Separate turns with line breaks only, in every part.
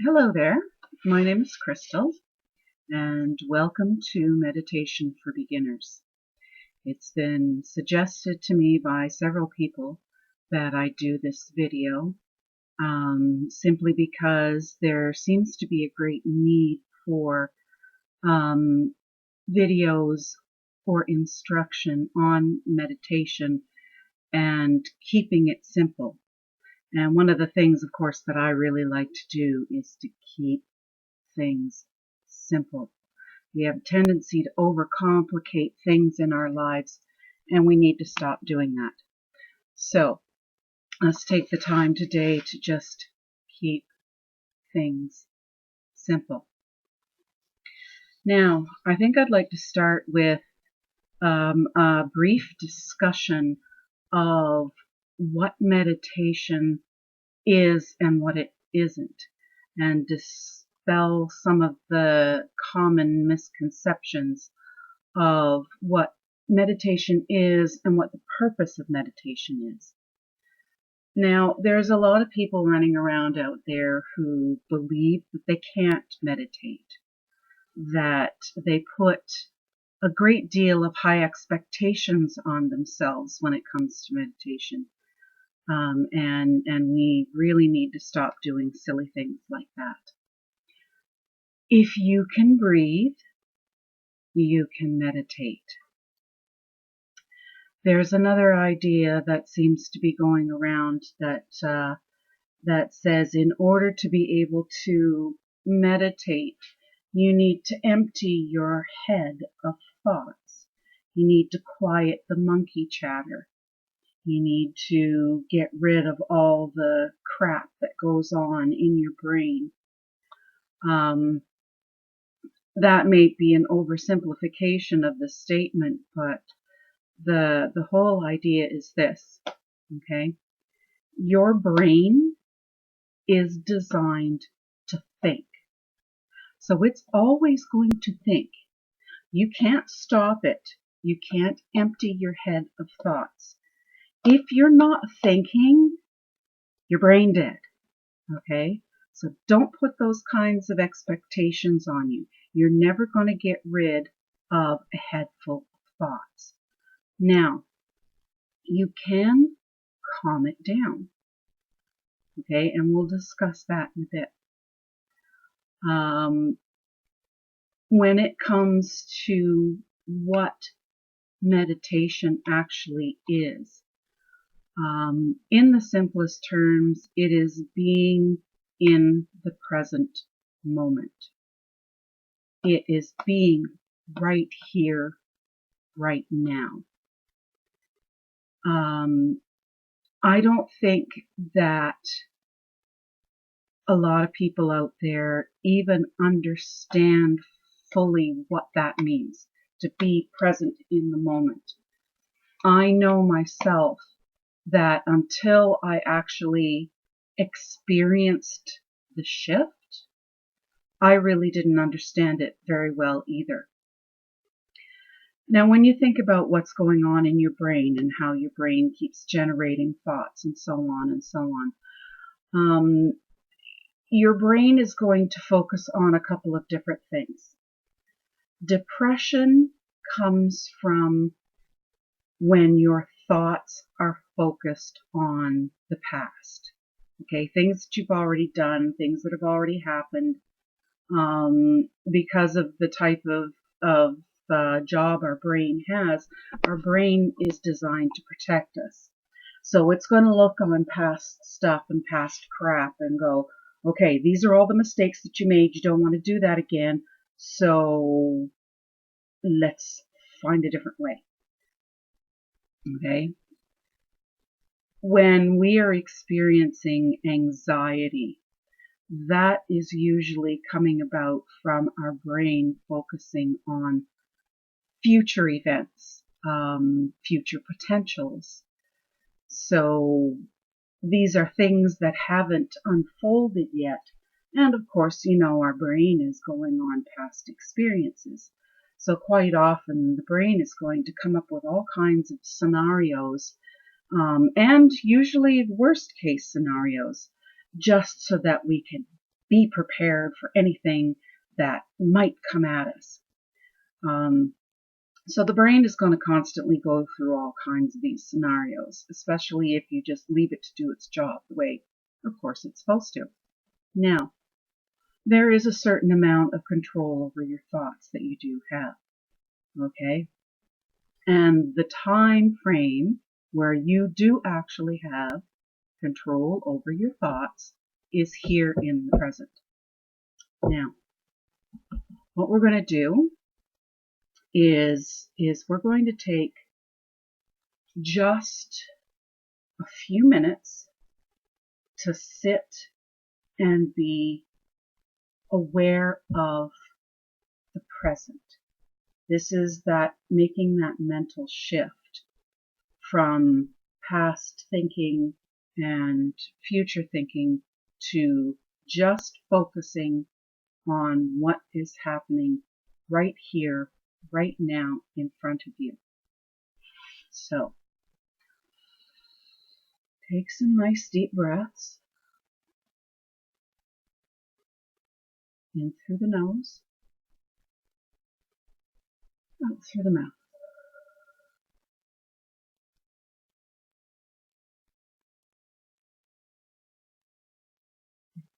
Hello there. My name is Crystal, and welcome to Meditation for Beginners. It's been suggested to me by several people that I do this video simply because there seems to be a great need for um, videos or instruction on meditation and keeping it simple. And one of the things, of course, that I really like to do is to keep things simple. We have a tendency to overcomplicate things in our lives, and we need to stop doing that. So let's take the time today to just keep things simple. Now, I think I'd like to start with a brief discussion of what meditation is and what it isn't, and dispel some of the common misconceptions of what meditation is and what the purpose of meditation is. Now, there's a lot of people running around out there who believe that they can't meditate, that they put a great deal of high expectations on themselves when it comes to meditation. And we really need to stop doing silly things like that. If you can breathe, you can meditate. There's another idea that seems to be going around that says in order to be able to meditate, you need to empty your head of thoughts. You need to quiet the monkey chatter. You need to get rid of all the crap that goes on in your brain. That may be an oversimplification of the statement, but the whole idea is this, okay? Your brain is designed to think. So it's always going to think. You can't stop it. You can't empty your head of thoughts. If you're not thinking, you're brain dead, okay? So don't put those kinds of expectations on you. You're never going to get rid of a head full of thoughts. Now, you can calm it down, okay? And we'll discuss that in a bit. When it comes to what meditation actually is, in the simplest terms, it is being in the present moment. It is being right here, right now. I don't think that a lot of people out there even understand fully what that means, to be present in the moment. I know myself that until I actually experienced the shift, I really didn't understand it very well either. Now, when you think about what's going on in your brain and how your brain keeps generating thoughts and so on and so on, your brain is going to focus on a couple of different things. Depression comes from when your thoughts are focused on the past. Okay, things that you've already done, things that have already happened, because of the type of job our brain has. Our brain is designed to protect us. So it's going to look on past stuff and past crap and go, okay, these are all the mistakes that you made. You don't want to do that again. So let's find a different way. Okay? When we are experiencing anxiety, that is usually coming about from our brain focusing on future events, future potentials. So these are things that haven't unfolded yet. And of course, our brain is going on past experiences. So quite often the brain is going to come up with all kinds of scenarios, and usually worst case scenarios, just so that we can be prepared for anything that might come at us. So the brain is going to constantly go through all kinds of these scenarios, especially if you just leave it to do its job the way, of course, it's supposed to. Now, there is a certain amount of control over your thoughts that you do have, okay? And the time frame where you do actually have control over your thoughts is here in the present. Now, what we're going to do is we're going to take just a few minutes to sit and be aware of the present. This is that making that mental shift from past thinking and future thinking to just focusing on what is happening right here, right now in front of you. So, take some nice deep breaths in through the nose, out through the mouth.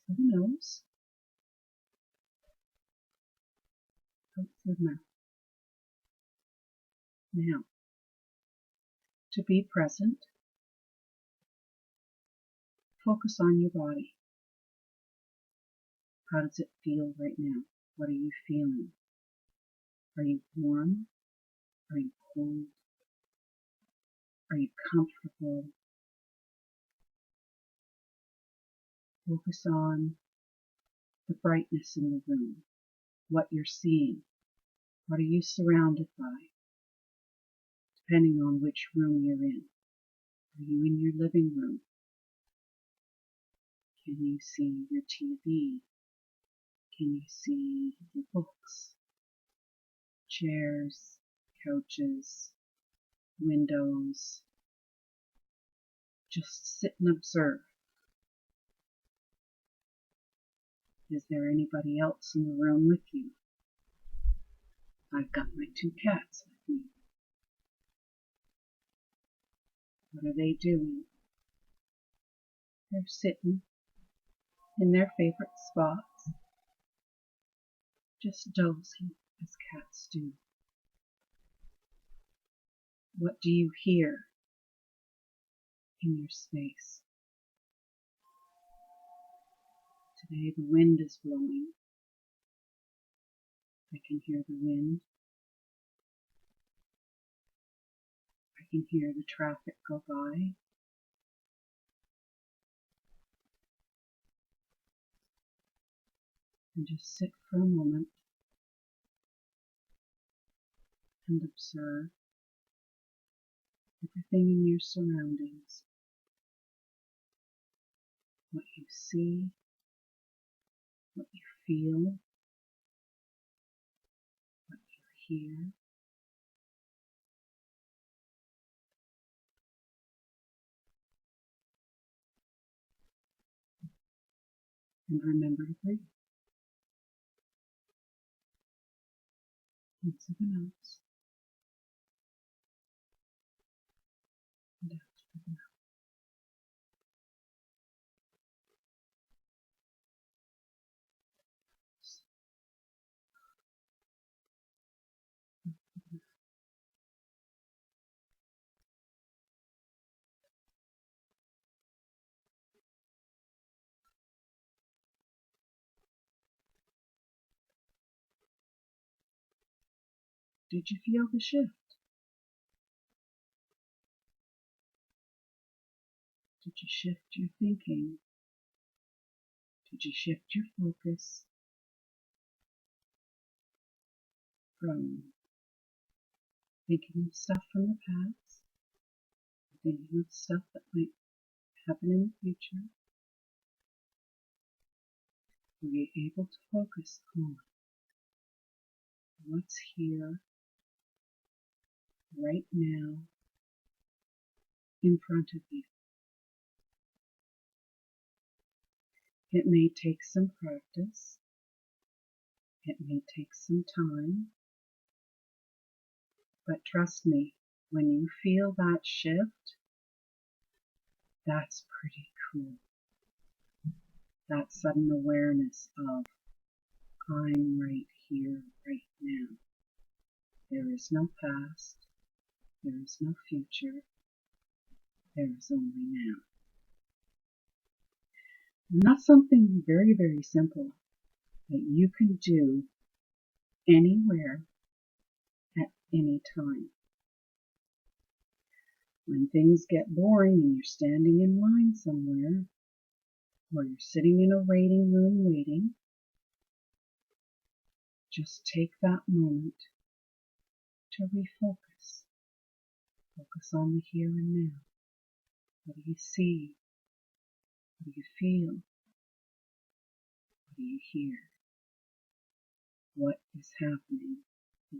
Through the nose, out through the mouth. Now, to be present, focus on your body. How does it feel right now? What are you feeling? Are you warm? Are you cold? Are you comfortable? Focus on the brightness in the room, what you're seeing. What are you surrounded by? Depending on which room you're in. Are you in your living room? Can you see your TV? Can you see your books? Chairs, couches, windows? Just sit and observe. Is there anybody else in the room with you? I've got my 2 cats with me. What are they doing? They're sitting in their favorite spots, just dozing as cats do. What do you hear in your space? Today the wind is blowing. I can hear the wind. I can hear the traffic go by. And just sit for a moment and observe everything in your surroundings. What you see, what you feel, what you hear. And remember to breathe. In through the nose and out through the mouth. Did you feel the shift? Did you shift your thinking? Did you shift your focus from thinking of stuff from the past, thinking of stuff that might happen in the future? Were you able to focus on what's here right now in front of you? It may take some practice. It may take some time. But trust me, when you feel that shift, that's pretty cool. That sudden awareness of, I'm right here, right now. There is no past. There is no future. There is only now. And that's something very, very simple that you can do anywhere at any time. When things get boring and you're standing in line somewhere, or you're sitting in a waiting room waiting, just take that moment to refocus. Focus on the here and now. What do you see? What do you feel? What do you hear? What is happening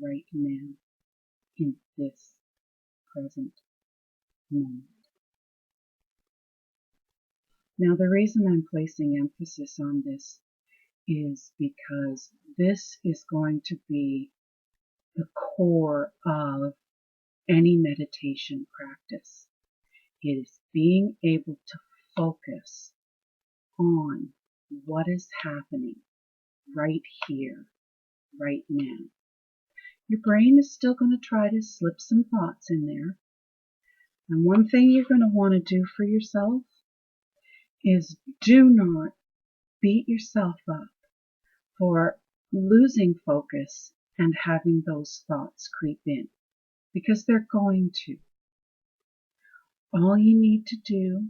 right now in this present moment? Now, the reason I'm placing emphasis on this is because this is going to be the core of any meditation practice. It is being able to focus on what is happening right here, right now. Your brain is still going to try to slip some thoughts in there. And one thing you're going to want to do for yourself is do not beat yourself up for losing focus and having those thoughts creep in, because they're going to. All you need to do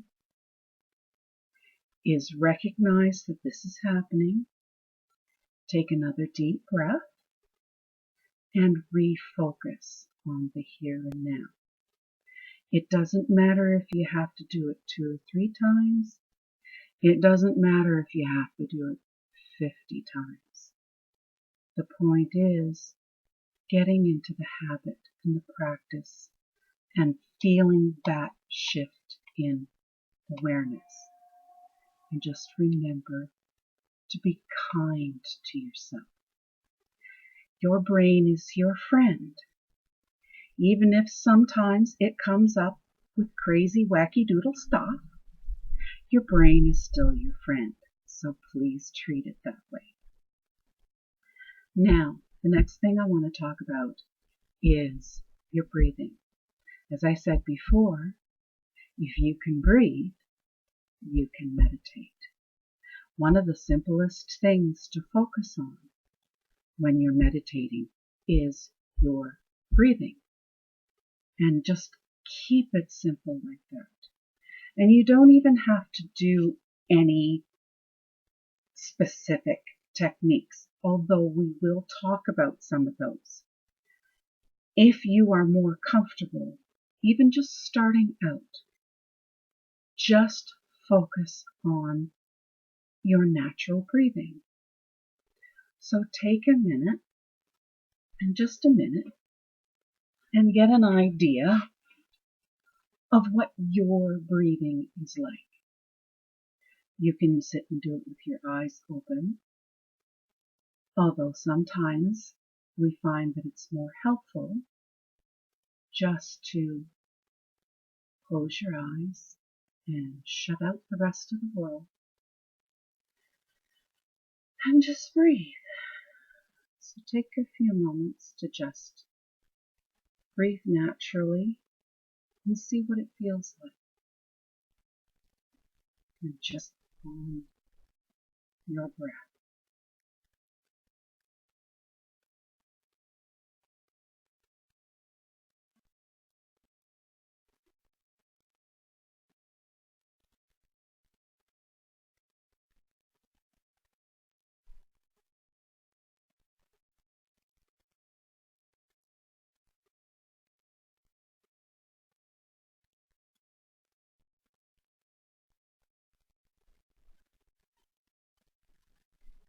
is recognize that this is happening, take another deep breath, and refocus on the here and now. It doesn't matter if you have to do it 2 or 3 times. It doesn't matter if you have to do it 50 times. The point is getting into the habit and the practice and feeling that shift in awareness. And just remember to be kind to yourself. Your brain is your friend. Even if sometimes it comes up with crazy wacky doodle stuff, your brain is still your friend. So please treat it that way. Now, the next thing I want to talk about is your breathing. As I said before, if you can breathe, you can meditate. One of the simplest things to focus on when you're meditating is your breathing. And just keep it simple like that. And you don't even have to do any specific techniques, although we will talk about some of those. If you are more comfortable, even just starting out, just focus on your natural breathing. So take a minute, and just a minute, and get an idea of what your breathing is like. You can sit and do it with your eyes open, although sometimes we find that it's more helpful just to close your eyes and shut out the rest of the world and just breathe. So take a few moments to just breathe naturally and see what it feels like. And just follow your breath.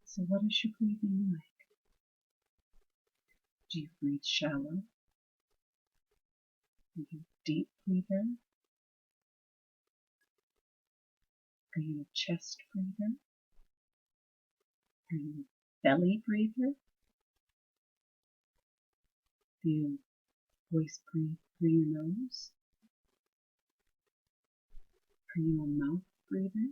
So what is your breathing like? Do you breathe shallow? Are you a deep breather? Are you a chest breather? Are you a belly breather? Do you always breathe through your nose? Are you a mouth breather?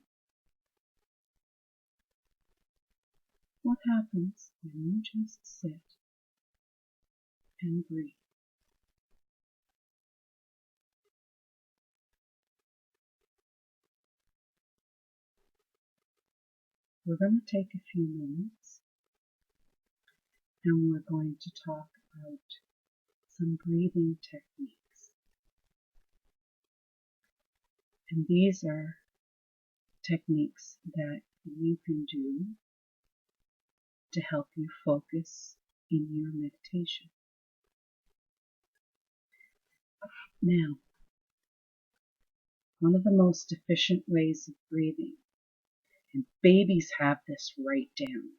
What happens when you just sit and breathe? We're going to take a few moments and we're going to talk about some breathing techniques. And these are techniques that you can do to help you focus in your meditation. Now, one of the most efficient ways of breathing, and babies have this right down,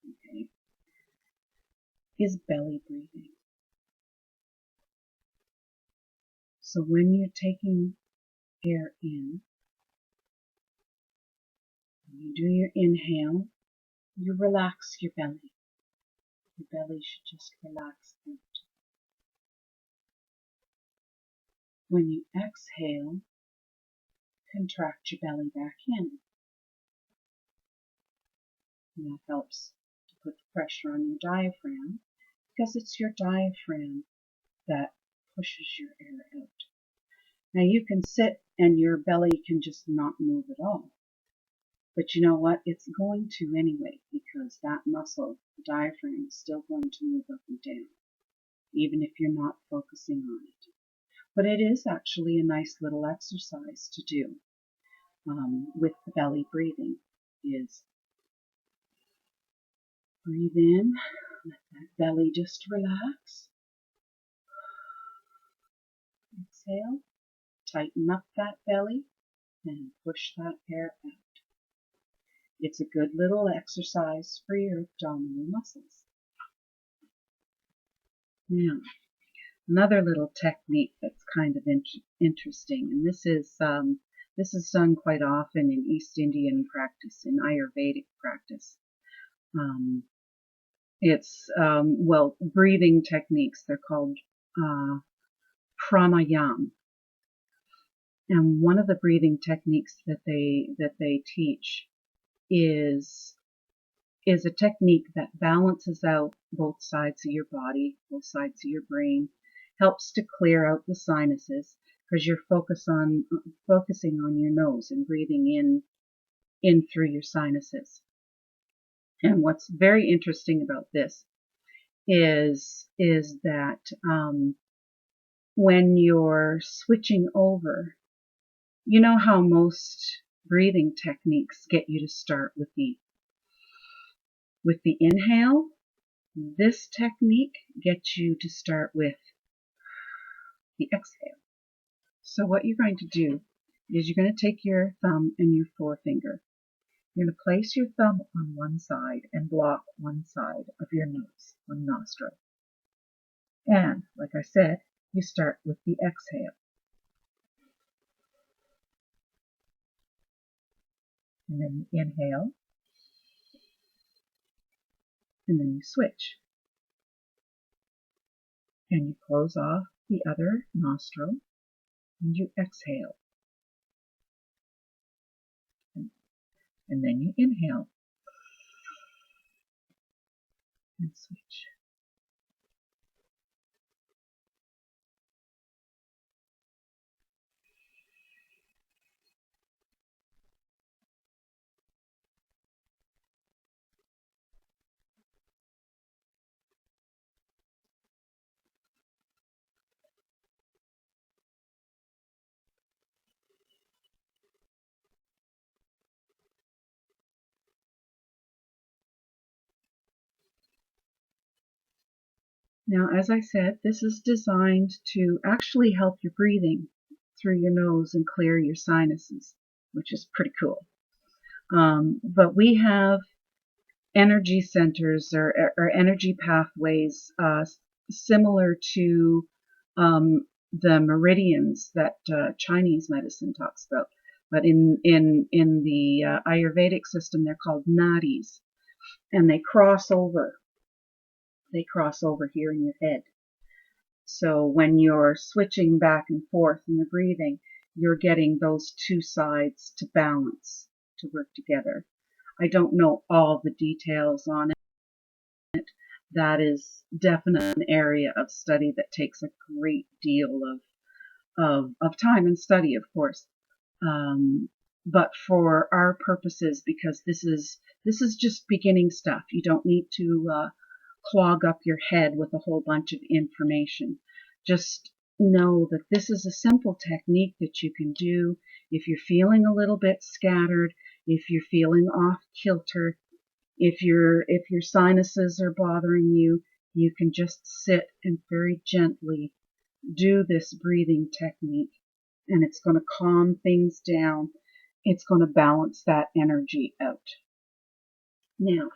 okay, is belly breathing. So when you're taking air in, when you do your inhale, you relax your belly. Your belly should just relax out. When you exhale, contract your belly back in. And that helps to put the pressure on your diaphragm because it's your diaphragm that pushes your air out. Now you can sit and your belly can just not move at all. But you know what? It's going to anyway because that muscle, the diaphragm, is still going to move up and down, even if you're not focusing on it. But it is actually a nice little exercise to do with the belly breathing is breathe in, let that belly just relax. Exhale, tighten up that belly and push that air out. It's a good little exercise for your abdominal muscles. Now, another little technique that's kind of interesting, and this is done quite often in East Indian practice, in Ayurvedic practice. It's breathing techniques. They're called pranayama. And one of the breathing techniques that they teach is a technique that balances out both sides of your body, both sides of your brain, helps to clear out the sinuses because you're focusing on your nose and breathing in through your sinuses. And what's very interesting about this is that when you're switching over, you know how most breathing techniques get you to start with the inhale. This technique gets you to start with the exhale. So what you're going to do is you're going to take your thumb and your forefinger. You're going to place your thumb on one side and block one side of your nose, one nostril. And, like I said, you start with the exhale. And then you inhale. And then you switch. And you close off the other nostril. And you exhale. And then you inhale. And switch. Now, as I said, this is designed to actually help your breathing through your nose and clear your sinuses, which is pretty cool. But we have energy centers or energy pathways similar to the meridians that Chinese medicine talks about. But in the Ayurvedic system, they're called nadis. and they cross over. They cross over here in your head. So when you're switching back and forth in the breathing, you're getting those two sides to balance, to work together. I don't know all the details on it. That is definitely an area of study that takes a great deal of time and study, of course. But for our purposes, because this is just beginning stuff, you don't need to clog up your head with a whole bunch of information. Just know that this is a simple technique that you can do if you're feeling a little bit scattered, if you're feeling off kilter, if your sinuses are bothering you. You can just sit and very gently do this breathing technique, and it's going to calm things down. It's going to balance that energy out. Now,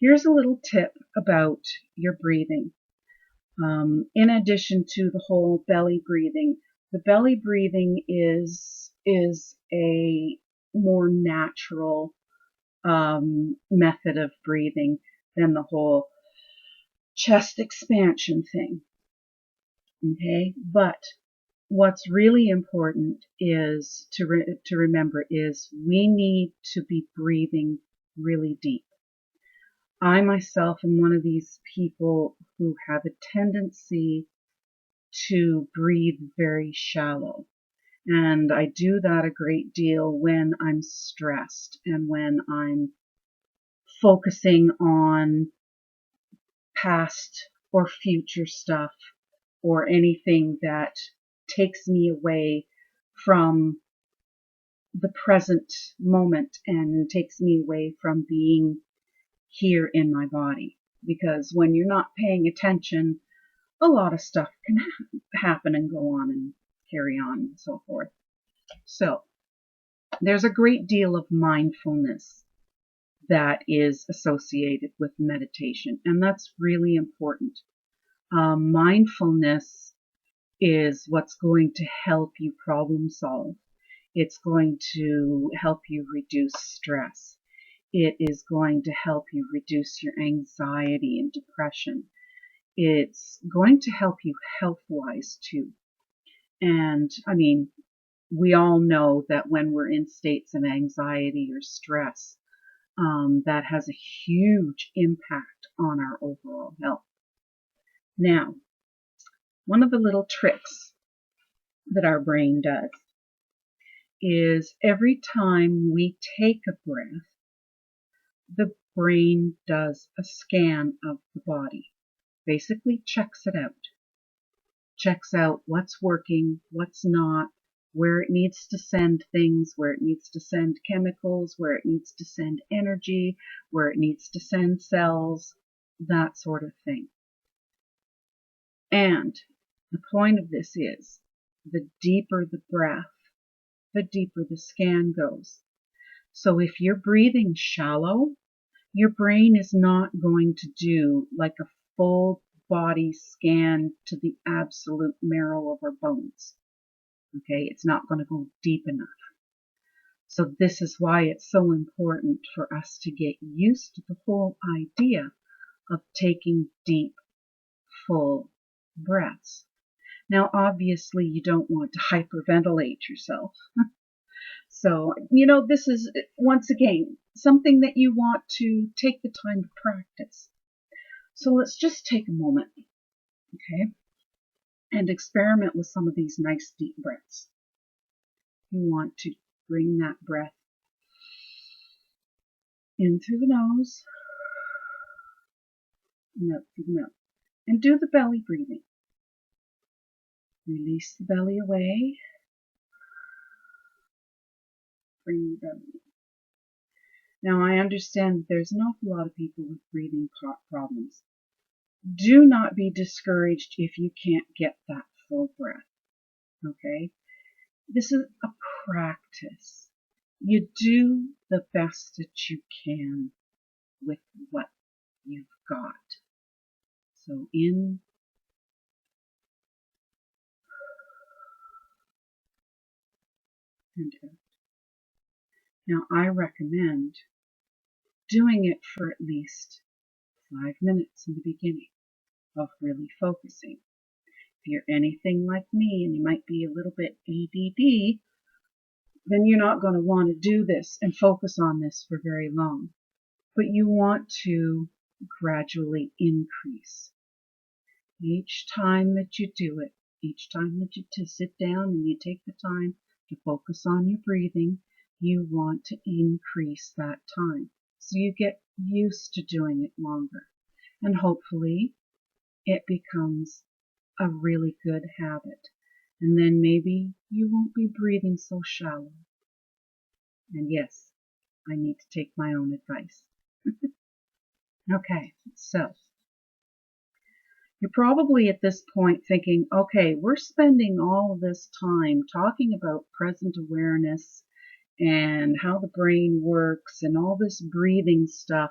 here's a little tip about your breathing. In addition to the whole belly breathing, the belly breathing is a more natural method of breathing than the whole chest expansion thing. Okay, but what's really important is to remember is we need to be breathing really deep. I myself am one of these people who have a tendency to breathe very shallow. And I do that a great deal when I'm stressed and when I'm focusing on past or future stuff or anything that takes me away from the present moment and takes me away from being here in my body. Because when you're not paying attention, a lot of stuff can happen and go on and carry on and so forth. So there's a great deal of mindfulness that is associated with meditation, and that's really important. Mindfulness is what's going to help you problem solve. It's going to help you reduce stress. It is going to help you reduce your anxiety and depression. It's going to help you health-wise too. And I mean, we all know that when we're in states of anxiety or stress, that has a huge impact on our overall health. Now, one of the little tricks that our brain does is every time we take a breath, the brain does a scan of the body, basically checks it out. Checks out what's working, what's not, where it needs to send things, where it needs to send chemicals, where it needs to send energy, where it needs to send cells, that sort of thing. And the point of this is, the deeper the breath, the deeper the scan goes. So if you're breathing shallow, your brain is not going to do like a full body scan to the absolute marrow of our bones. Okay, it's not going to go deep enough. So this is why it's so important for us to get used to the whole idea of taking deep, full breaths. Now, obviously, you don't want to hyperventilate yourself. So, this is, once again, something that you want to take the time to practice. So let's just take a moment, okay, and experiment with some of these nice deep breaths. You want to bring that breath in through the nose and out through the mouth. And do the belly breathing. Release the belly away. Bring the belly in. Now, I understand that there's an awful lot of people with breathing problems. Do not be discouraged if you can't get that full breath, okay? This is a practice. You do the best that you can with what you've got. So in and out. Now, I recommend doing it for at least 5 minutes in the beginning of really focusing. If you're anything like me and you might be a little bit ADD, then you're not going to want to do this and focus on this for very long. But you want to gradually increase. Each time that you do it, each time that you sit down and you take the time to focus on your breathing, you want to increase that time. So you get used to doing it longer. And hopefully it becomes a really good habit. And then maybe you won't be breathing so shallow. And yes, I need to take my own advice. Okay, so you're probably at this point thinking, okay, we're spending all of this time talking about present awareness and how the brain works and all this breathing stuff.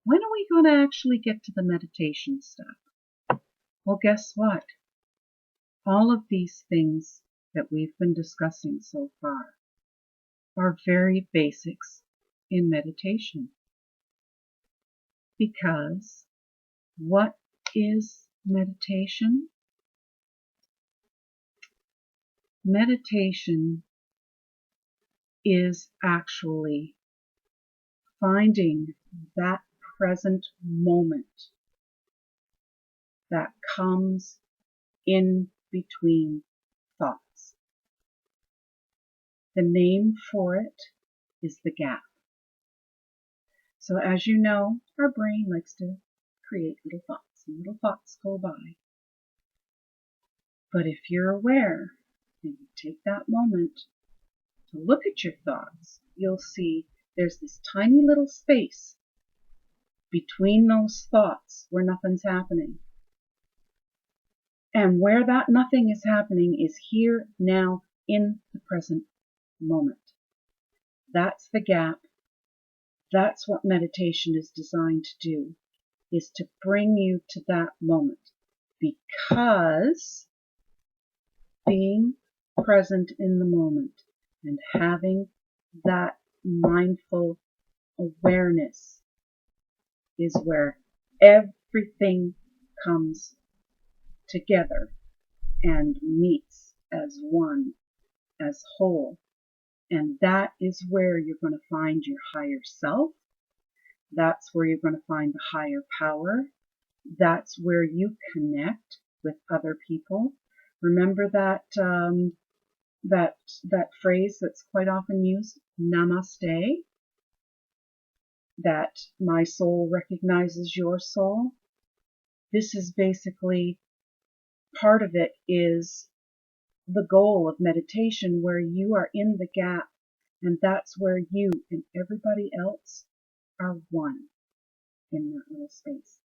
When are we going to actually get to the meditation stuff? Well, guess what? All of these things that we've been discussing so far are very basics in meditation. Because what is meditation? Meditation is actually finding that present moment that comes in between thoughts. The name for it is the gap. So as you know, our brain likes to create little thoughts, and little thoughts go by. But if you're aware and you take that moment to look at your thoughts, you'll see there's this tiny little space between those thoughts where nothing's happening. And where that nothing is happening is here, now, in the present moment. That's the gap. That's what meditation is designed to do, is to bring you to that moment. Because being present in the moment and having that mindful awareness is where everything comes together and meets as one, as whole. And that is where you're going to find your higher self. That's where you're going to find the higher power. That's where you connect with other people. Remember that that phrase that's quite often used, namaste, that my soul recognizes your soul. This is basically part of it, is the goal of meditation, where you are in the gap, and that's where you and everybody else are one in that little space.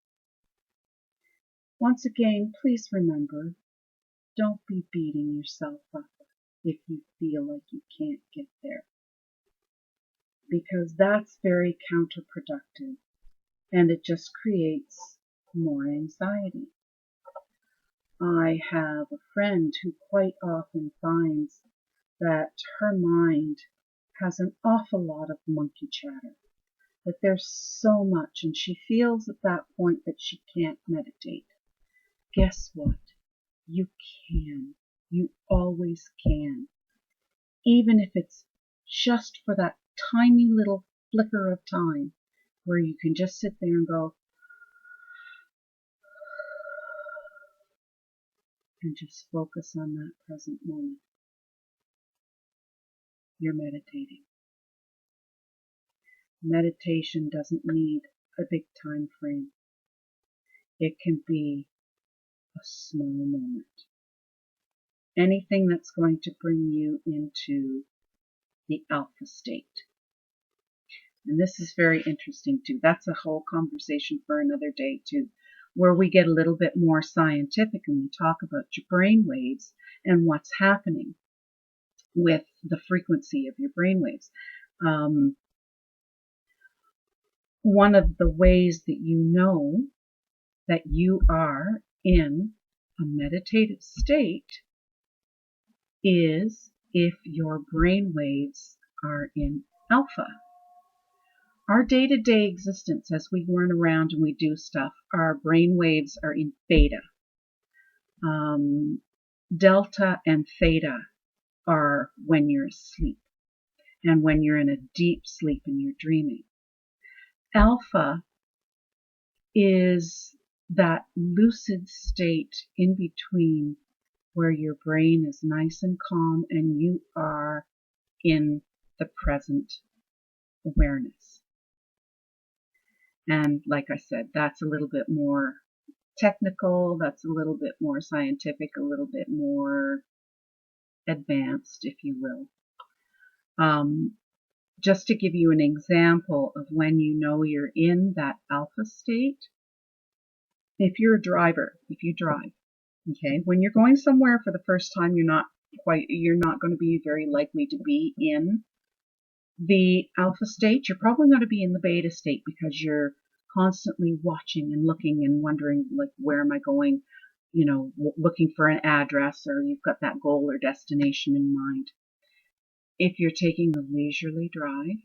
Once again, please remember, don't be beating yourself up if you feel like you can't get there, because that's very counterproductive and it just creates more anxiety. I have a friend who quite often finds that her mind has an awful lot of monkey chatter, that there's so much, and she feels at that point that she can't meditate. Guess what? You can. You always can. Even if it's just for that tiny little flicker of time where you can just sit there and go, and just focus on that present moment. You're meditating. Meditation doesn't need a big time frame. It can be a small moment. Anything that's going to bring you into the alpha state. And this is very interesting too. That's a whole conversation for another day too, where we get a little bit more scientific and we talk about your brain waves and what's happening with the frequency of your brain waves. One of the ways that you know that you are in a meditative state is if your brain waves are in alpha. Our day-to-day existence as we run around and we do stuff, our brain waves are in beta. Delta and theta are when you're asleep and when you're in a deep sleep and you're dreaming. Alpha is that lucid state in between where your brain is nice and calm and you are in the present awareness. And like I said, that's a little bit more technical, that's a little bit more scientific, a little bit more advanced, if you will. Just to give you an example of when you know you're in that alpha state, if you're a driver, if you drive, okay, when you're going somewhere for the first time, you're not going to be very likely to be in the alpha state. You're probably going to be in the beta state because you're constantly watching and looking and wondering, like, where am I going? You know, looking for an address, or you've got that goal or destination in mind. If you're taking a leisurely drive,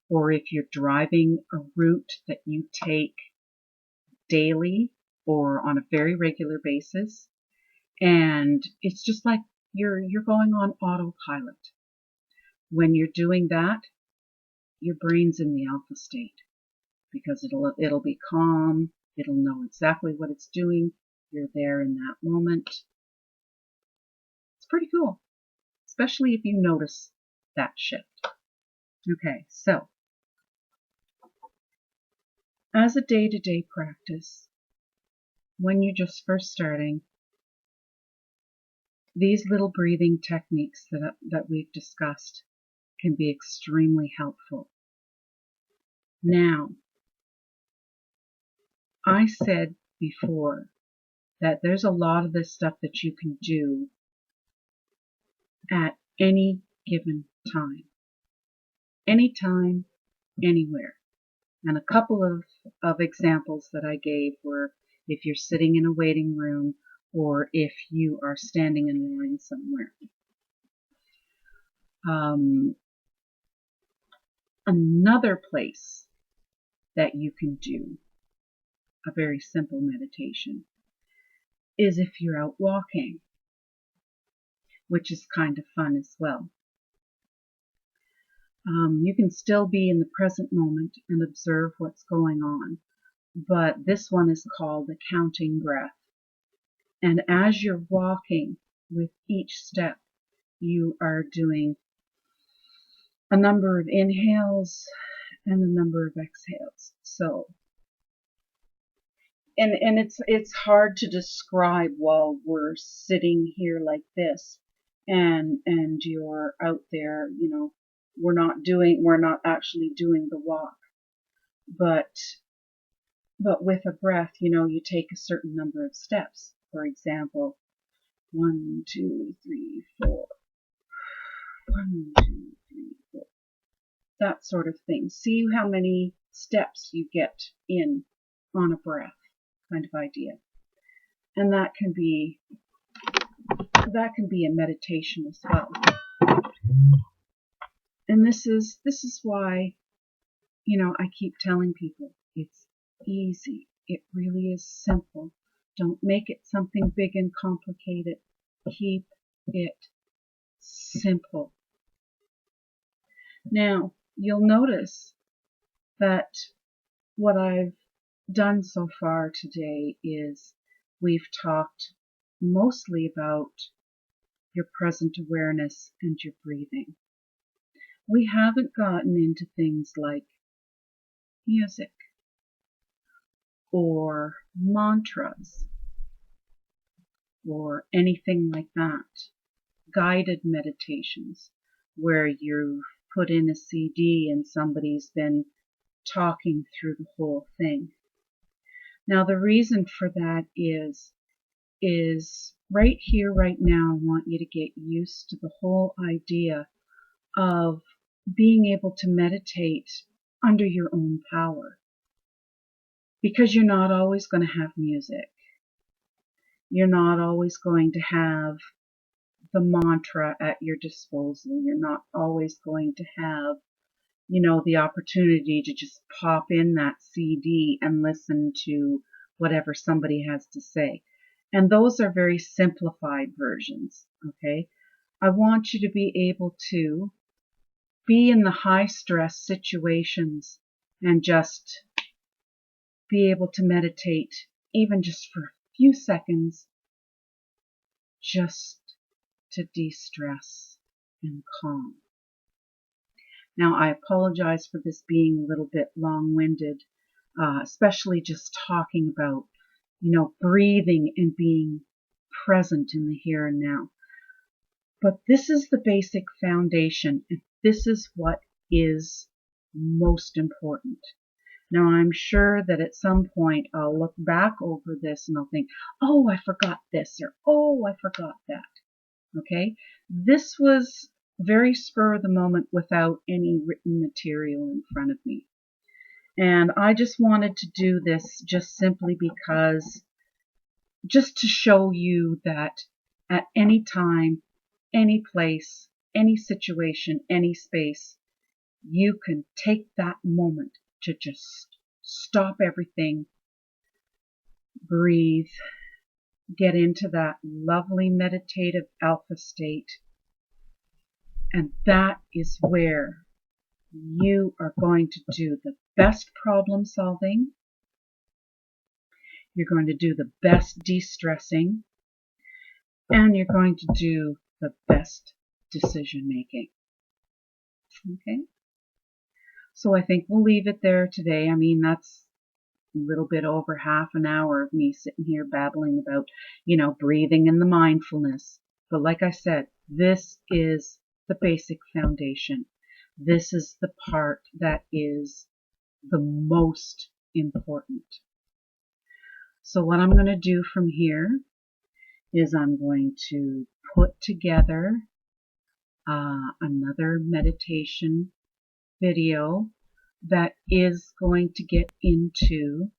or if you're driving a route that you take daily or on a very regular basis, and it's just like you're going on autopilot. When you're doing that, your brain's in the alpha state because it'll be calm, it'll know exactly what it's doing, you're there in that moment. It's pretty cool, especially if you notice that shift. Okay, so as a day-to-day practice, when you're just first starting, these little breathing techniques that we've discussed can be extremely helpful. Now, I said before that there's a lot of this stuff that you can do at any given time. Anytime, anywhere. And a couple of examples that I gave were if you're sitting in a waiting room or if you are standing in line somewhere. Another place that you can do a very simple meditation is if you're out walking, which is kind of fun as well. You can still be in the present moment and observe what's going on, but this one is called a counting breath. And as you're walking, with each step, you are doing a number of inhales and a number of exhales. So, and it's hard to describe while we're sitting here like this, and you're out there, you know, we're not actually doing the walk, but with a breath, you know, you take a certain number of steps. For example, 1, 2, 3, 4. 1, 2, 3, 4. That sort of thing. See how many steps you get in on a breath, kind of idea. And that can be a meditation as well. And this is why, you know, I keep telling people it's easy. It really is simple. Don't make it something big and complicated. Keep it simple. Now, you'll notice that what I've done so far today is we've talked mostly about your present awareness and your breathing. We haven't gotten into things like music or mantras or anything like that. Guided meditations where you've put in a CD and somebody's been talking through the whole thing. Now the reason for that is right here, right now, I want you to get used to the whole idea of being able to meditate under your own power. Because you're not always going to have music. You're not always going to have the mantra at your disposal. You're not always going to have the opportunity to just pop in that CD and listen to whatever somebody has to say. And those are very simplified versions, okay? I want you to be able to be in the high stress situations and just be able to meditate, even just for a few seconds, just to de-stress and calm. Now, I apologize for this being a little bit long-winded, especially just talking about, breathing and being present in the here and now. But this is the basic foundation, and this is what is most important. Now, I'm sure that at some point I'll look back over this and I'll think, oh, I forgot this, or oh, I forgot that. Okay? This was very spur of the moment without any written material in front of me. And I just wanted to do this just simply because, just to show you that at any time, any place, any situation, any space, you can take that moment to just stop everything, breathe, get into that lovely meditative alpha state. And that is where you are going to do the best problem solving. You're going to do the best de-stressing. And you're going to do the best decision making. Okay? So I think we'll leave it there today. I mean, that's a little bit over half an hour of me sitting here babbling about, breathing and the mindfulness. But like I said, this is the basic foundation. This is the part that is the most important. So what I'm going to do from here is I'm going to put together another meditation video that is going to get into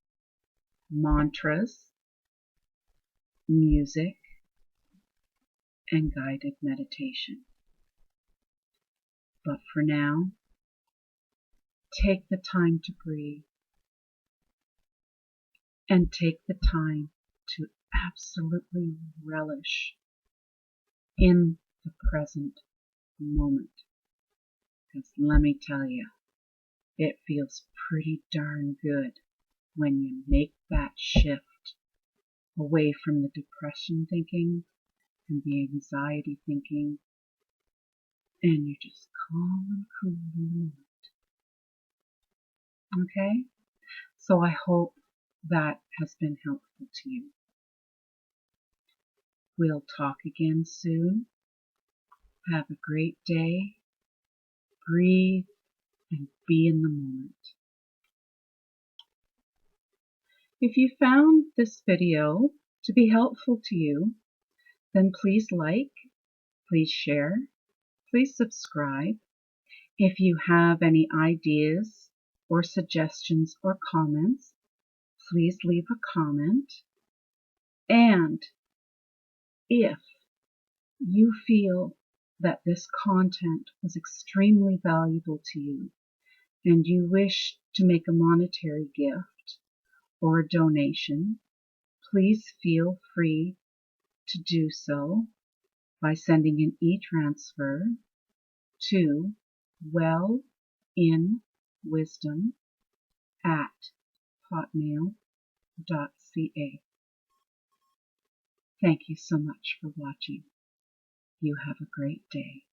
mantras, music, and guided meditation. But for now, take the time to breathe and take the time to absolutely relish in the present moment. Because let me tell you, it feels pretty darn good when you make that shift away from the depression thinking and the anxiety thinking, and you're just calm and cool in the moment. Okay? So I hope that has been helpful to you. We'll talk again soon. Have a great day. Breathe and be in the moment. If you found this video to be helpful to you, then please like, please share, please subscribe. If you have any ideas or suggestions or comments, please leave a comment. And if you feel that this content was extremely valuable to you and you wish to make a monetary gift or a donation, please feel free to do so by sending an e-transfer to wellinwisdom@hotmail.ca. Thank you so much for watching. You have a great day.